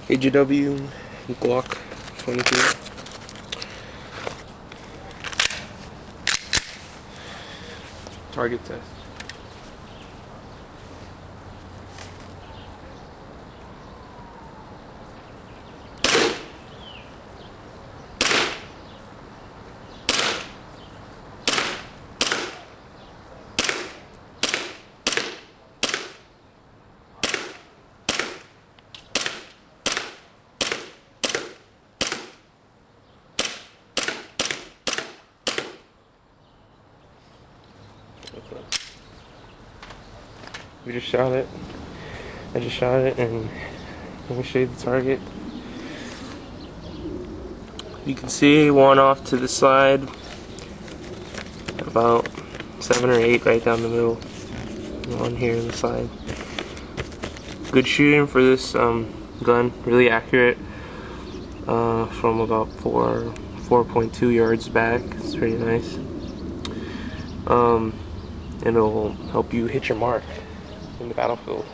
KJW Glock 22. Target test. We just shot it. I just shot it, and let me show you the target. You can see one off to the side, about 7 or 8 right down the middle. One here on the side. Good shooting for this gun, really accurate. From about 4.2 yards back. It's pretty nice. It'll help you hit your mark in the battlefield.